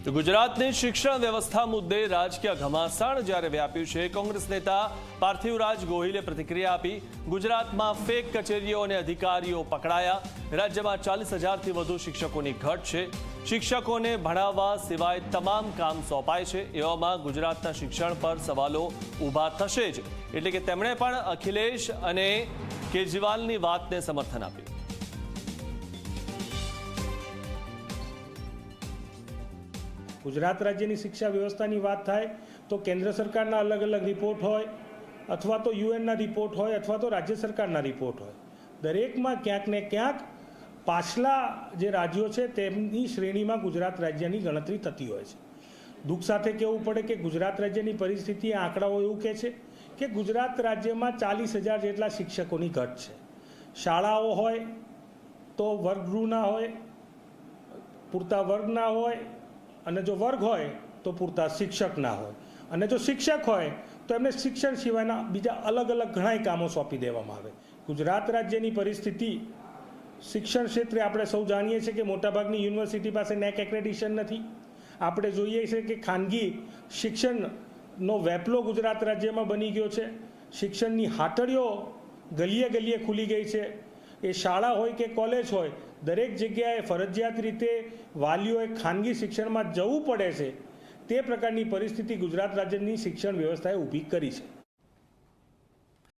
તો ગુજરાતની શિક્ષણ વ્યવસ્થા મુદ્દે રાજકીય ઘમાસાણ જ્યારે વ્યાપ્યું છે, કોંગ્રેસ નેતા પાર્થિવરાજ ગોહિલે પ્રતિક્રિયા આપી। ગુજરાતમાં ફેક કચેરીઓ અને અધિકારીઓ પકડાયા। રાજ્યમાં 40,000થી વધુ શિક્ષકોની ઘટ છે। શિક્ષકોને ભણાવવા સિવાય તમામ કામ સોંપાય છે। એવામાં ગુજરાતના શિક્ષણ પર સવાલો ઊભા થશે જ, એટલે કે તેમણે પણ અખિલેશ અને કેજરીવાલની વાતને સમર્થન આપ્યું। गुजरात राज्य की शिक्षा व्यवस्था की बात थाय तो केंद्र सरकार अलग अलग रिपोर्ट होय अथवा तो UN रिपोर्ट होय अथवा तो राज्य सरकार रिपोर्ट होय, दरेक में क्यांक ने क्यांक पाछला जे राज्यों है तेमनी श्रेणी में गुजरात राज्य की गणतरी थती होय छे। दुख साथे कहेवुं पड़े कि गुजरात राज्य की परिस्थिति आंकड़ाओ एवुं कहे छे कि गुजरात राज्य में 40,000 जेटला शिक्षकों की घट है। शाळाओ होय तो वर्गगृह ना होय, पूरता वर्ग ना होय, અને જો વર્ગ હોય તો પૂરતા શિક્ષક ના હોય, અને જો શિક્ષક હોય તો એમને શિક્ષણ સિવાયના બીજા અલગ અલગ ઘણાય કામો સોંપી દેવામાં આવે। ગુજરાત રાજ્યની પરિસ્થિતિ શિક્ષણ ક્ષેત્રે આપણે સૌ જાણીએ છીએ કે મોટાભાગની યુનિવર્સિટી પાસે નેક એક્રેડિશન નથી। આપણે જોઈએ છે કે ખાનગી શિક્ષણનો વેપલો ગુજરાત રાજ્યમાં બની ગયો છે। શિક્ષણની હાટડીઓ ગલીએ ગલીએ ખુલી ગઈ છે। એ શાળા હોય કે કોલેજ હોય, દરેક જગ્યાએ ફરજિયાત રીતે વાલીઓએ ખાનગી શિક્ષણમાં જવું પડે છે। તે પ્રકારની પરિસ્થિતિ ગુજરાત રાજ્યની શિક્ષણ વ્યવસ્થાએ ઊભી કરી છે।